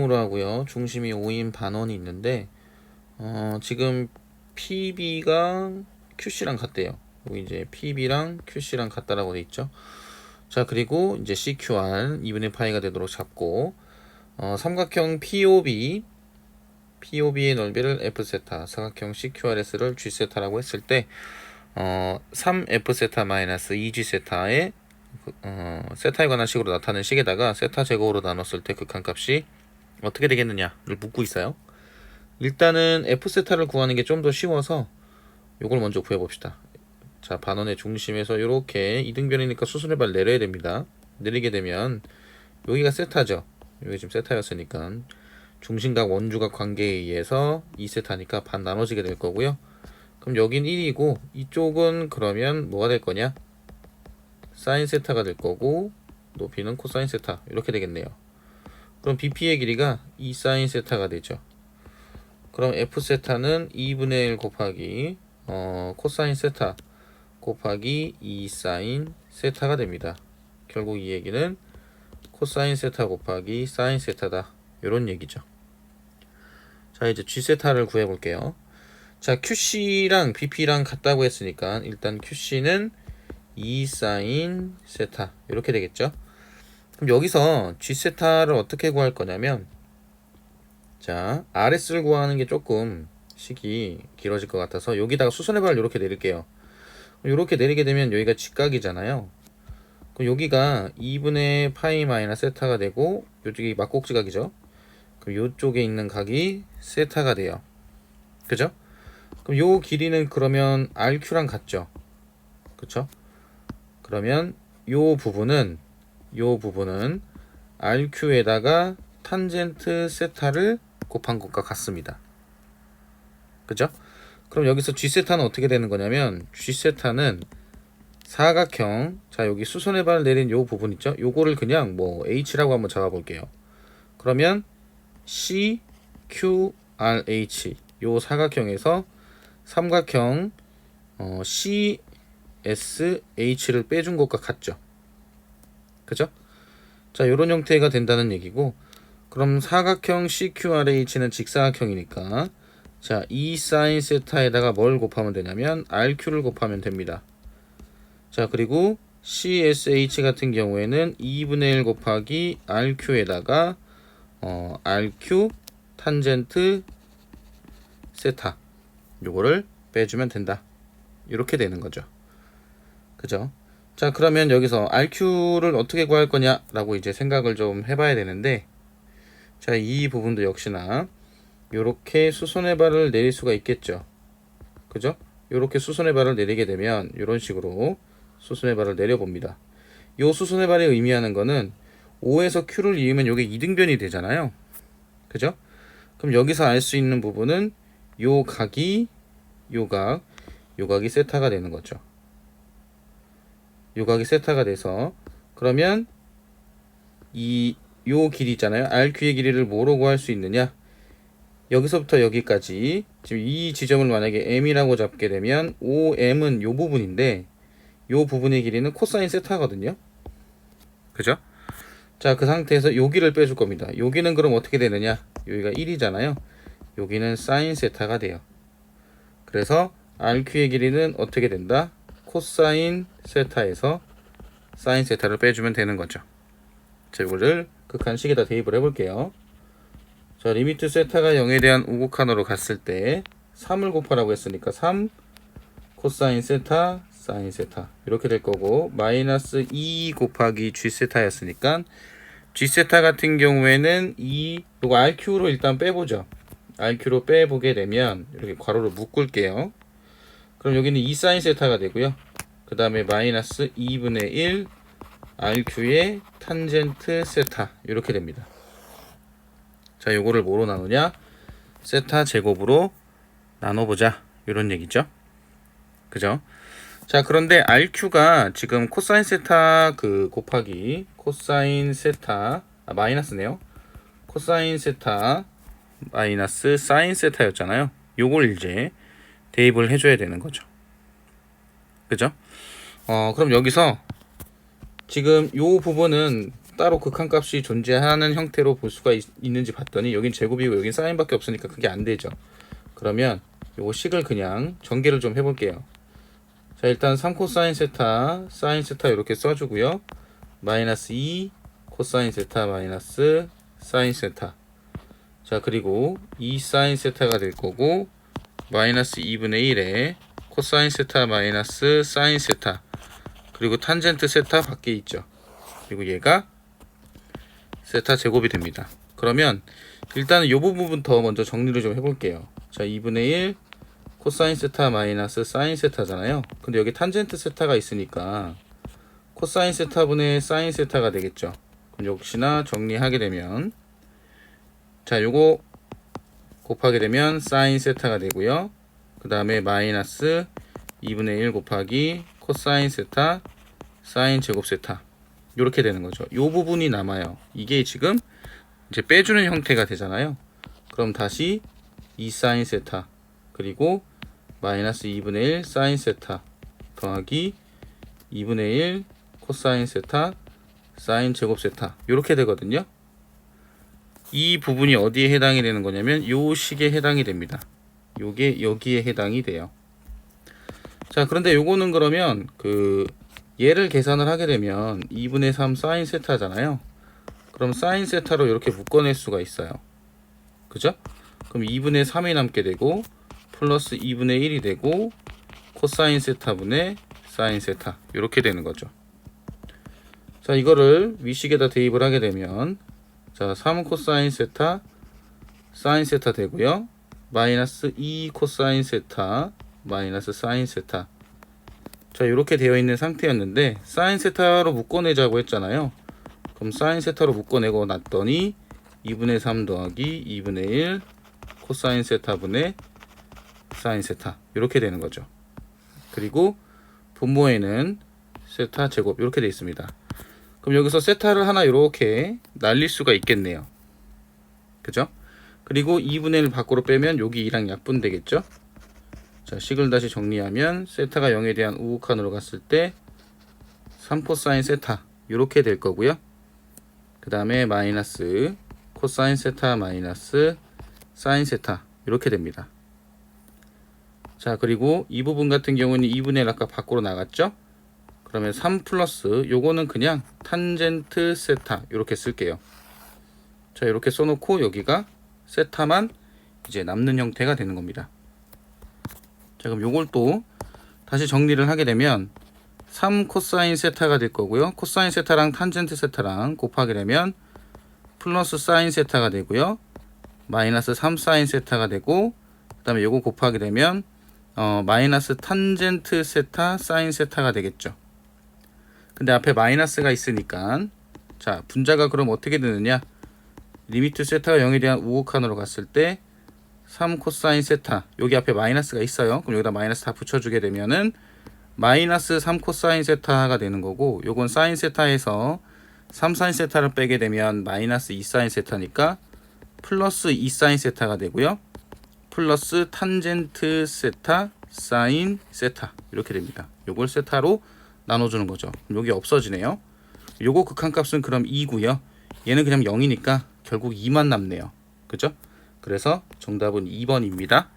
으로 하고요. 중심이 5인 반원이 있는데 지금 PB가 QC랑 같대요. 여기 이제 PB랑 QC랑 같다라고 돼 있죠. 자, 그리고 이제 CQR 2분의 파이가 되도록 잡고 삼각형 POB의 넓이를 F세타, 사각형 CQRS를 G세타라고 했을 때 3F세타 마이너스 2G세타의 세타에 관한 식으로 나타낸 식에다가 세타 제곱으로 나눴을 때 극한값이 어떻게 되겠느냐를 묻고 있어요. 일단은 F세타를 구하는 게 좀 더 쉬워서 요걸 먼저 구해봅시다. 자, 반원의 중심에서 이렇게 이등변이니까 수순의 발 내려야 됩니다. 내리게 되면 여기가 세타죠. 여기 지금 세타였으니까 중심각 원주각 관계에 의해서 2세타니까 반 나눠지게 될 거고요. 그럼 여긴 1이고 이쪽은 그러면 뭐가 될 거냐? 사인 세타가 될 거고 높이는 코사인 세타 이렇게 되겠네요. 그럼 BP의 길이가 2 사인 세타가 되죠. 그럼 F세타는 2분의 1 곱하기 코사인 세타 곱하기 2 사인 세타가 됩니다. 결국 이 얘기는 코사인 세타 곱하기 사인 세타다. 이런 얘기죠. 자, 이제 G세타를 구해볼게요. 자, QC랑 BP랑 같다고 했으니까 일단 QC는 2 사인 세타 이렇게 되겠죠. 그럼 여기서 G세타를 어떻게 구할 거냐면, 자, RS를 구하는 게 조금 식이 길어질 것 같아서 여기다가 수선의 발을 이렇게 내릴게요. 이렇게 내리게 되면 여기가 직각이잖아요. 그럼 여기가 2분의 파이 마이너스 세타가 되고 이쪽이 막곡지각이죠. 그럼 이쪽에 있는 각이 세타가 돼요. 그죠? 그럼 요 길이는 그러면 RQ랑 같죠. 그쵸? 그러면 요 부분은 RQ에다가 탄젠트 세타를 곱한 것과 같습니다. 그죠? 그럼 여기서 G세타는 어떻게 되는 거냐면, G세타는 사각형, 자, 여기 수선의 발을 내린 요 부분 있죠? 요거를 그냥 뭐 H라고 한번 잡아 볼게요. 그러면 CQRH 요 사각형에서 삼각형 CSH를 빼준 것과 같죠. 그죠? 자, 요런 형태가 된다는 얘기고, 그럼 사각형 CQRH는 직사각형이니까, 자, 2 사인 세타에다가 뭘 곱하면 되냐면 RQ를 곱하면 됩니다. 자, 그리고 CSH 같은 경우에는 2분의 1 곱하기 RQ에다가 RQ 탄젠트 세타 요거를 빼주면 된다. 이렇게 되는 거죠. 그죠? 자, 그러면 여기서 RQ를 어떻게 구할 거냐라고 이제 생각을 좀 해봐야 되는데, 자, 이 부분도 역시나 요렇게 수선의 발을 내릴 수가 있겠죠. 그죠? 요렇게 수선의 발을 내리게 되면 이런 식으로 수선의 발을 내려봅니다. 요 수선의 발이 의미하는 거는 O에서 Q를 이으면 요게 이등변이 되잖아요. 그죠? 그럼 여기서 알 수 있는 부분은 요 각이 요각이 세타가 되는 거죠. 요각이 세타가 돼서, 그러면 요 길이 있잖아요. RQ의 길이를 뭐로 구할 수 있느냐? 여기서부터 여기까지 지금 이 지점을 만약에 M이라고 잡게 되면 OM은 요 부분인데 요 부분의 길이는 코사인 세타거든요. 그죠? 자, 그 상태에서 여기를 빼줄 겁니다. 여기는 그럼 어떻게 되느냐? 여기가 1이잖아요. 여기는 사인 세타가 돼요. 그래서 RQ의 길이는 어떻게 된다? 코사인 세타에서 사인 세타를 빼주면 되는 거죠. 자, 이거를 극한식에다 대입을 해볼게요. 자, 리미트 세타가 0에 대한 우곡한으로 갔을 때 3을 곱하라고 했으니까 3 코사인 세타 사인 세타 이렇게 될 거고, 마이너스 2 곱하기 G세타였으니까 G세타 같은 경우에는 요거 RQ로 일단 빼보죠. RQ로 빼보게 되면 이렇게 괄호로 묶을게요. 그럼 여기는 2 사인 세타가 되고요. 그 다음에 마이너스 2분의 1 RQ의 탄젠트 세타 이렇게 됩니다. 자, 요거를 뭐로 나누냐? 세타 제곱으로 나눠보자. 이런 얘기죠. 그죠? 자, 그런데 RQ가 지금 코사인 세타 곱하기 코사인 세타 마이너스네요. 코사인 세타 마이너스 사인 세타였잖아요. 요걸 이제 대입을 해줘야 되는 거죠. 그죠? 그럼 여기서 지금 요 부분은 따로 극한값이 존재하는 형태로 볼 수가 있는지 봤더니 여긴 제곱이고 여긴 사인밖에 없으니까 그게 안 되죠. 그러면 요거 식을 그냥 전개를 좀 해볼게요. 자, 일단 3 코사인 세타 사인 세타 이렇게 써주고요. 마이너스 2 코사인 세타 마이너스 사인 세타. 자, 그리고 2 사인 세타가 될 거고 마이너스 2분의 1에 코사인 세타 마이너스 사인 세타, 그리고 탄젠트 세타 밖에 있죠. 그리고 얘가 세타 제곱이 됩니다. 그러면 일단은 이 부분부터 먼저 정리를 좀 해볼게요. 자, 2분의 1 코사인 세타 마이너스 사인 세타잖아요. 근데 여기 탄젠트 세타가 있으니까 코사인 세타분의 사인 세타가 되겠죠. 그럼 역시나 정리하게 되면, 자, 요거 곱하게 되면 사인 세타가 되고요. 그 다음에 마이너스 2분의 1 곱하기 코사인 세타 사인 제곱 세타, 이렇게 되는 거죠. 요 부분이 남아요. 이게 지금 이제 빼주는 형태가 되잖아요. 그럼 다시 2 사인 세타 그리고 마이너스 2분의 1 사인 세타 더하기 2분의 1 코사인 세타 사인 제곱 세타, 이렇게 되거든요. 이 부분이 어디에 해당이 되는 거냐면 요 식에 해당이 됩니다. 요게 여기에 해당이 돼요. 자, 그런데 요거는 그러면 얘를 계산을 하게 되면 2분의 3 사인 세타잖아요. 그럼 사인 세타로 이렇게 묶어낼 수가 있어요. 그죠? 그럼 2분의 3이 남게 되고 플러스 2분의 1이 되고 코사인 세타분의 사인 세타, 이렇게 되는 거죠. 자, 이거를 위식에다 대입을 하게 되면, 자, 3 코사인 세타 사인 세타 되고요. 마이너스 2 코사인 세타 마이너스 사인 세타. 자, 이렇게 되어 있는 상태였는데 사인 세타로 묶어내자고 했잖아요. 그럼 사인 세타로 묶어내고 났더니 2분의 3 더하기 2분의 1 코사인 세타분의 사인 세타, 이렇게 되는 거죠. 그리고 분모에는 세타 제곱, 이렇게 되어 있습니다. 그럼 여기서 세타를 하나 이렇게 날릴 수가 있겠네요. 그죠? 그리고 2분의 1 밖으로 빼면 여기 2랑 약분되겠죠? 자, 식을 다시 정리하면 세타가 0에 대한 우극한으로 갔을 때 3 코사인 세타, 이렇게 될 거고요. 그 다음에 마이너스 코사인 세타 마이너스 사인 세타, 이렇게 됩니다. 자, 그리고 이 부분 같은 경우는 2분의 1 아까 밖으로 나갔죠? 그러면 3 플러스 요거는 그냥 탄젠트 세타, 이렇게 쓸게요. 자, 이렇게 써놓고 여기가 세타만 이제 남는 형태가 되는 겁니다. 자, 그럼 요걸 또 다시 정리를 하게 되면 3 코사인 세타가 될 거고요. 코사인 세타랑 탄젠트 세타랑 곱하게 되면 플러스 사인 세타가 되고요. 마이너스 3 사인 세타가 되고, 그 다음에 요거 곱하게 되면 마이너스 탄젠트 세타 사인 세타가 되겠죠. 근데 앞에 마이너스가 있으니까, 자, 분자가 그럼 어떻게 되느냐, 리미트 세타가 0에 대한 우극한으로 갔을 때 3 코사인 세타, 여기 앞에 마이너스가 있어요. 그럼 여기다 마이너스 다 붙여주게 되면은 마이너스 3 코사인 세타가 되는 거고, 요건 사인 세타에서 3 사인 세타를 빼게 되면 마이너스 2 사인 세타니까 플러스 2 사인 세타가 되고요. 플러스 탄젠트 세타 사인 세타, 이렇게 됩니다. 요걸 세타로 나눠주는 거죠. 여기 없어지네요. 요거 극한값은 그럼 2고요. 얘는 그냥 0이니까 결국 2만 남네요. 그죠? 그래서 정답은 2번입니다.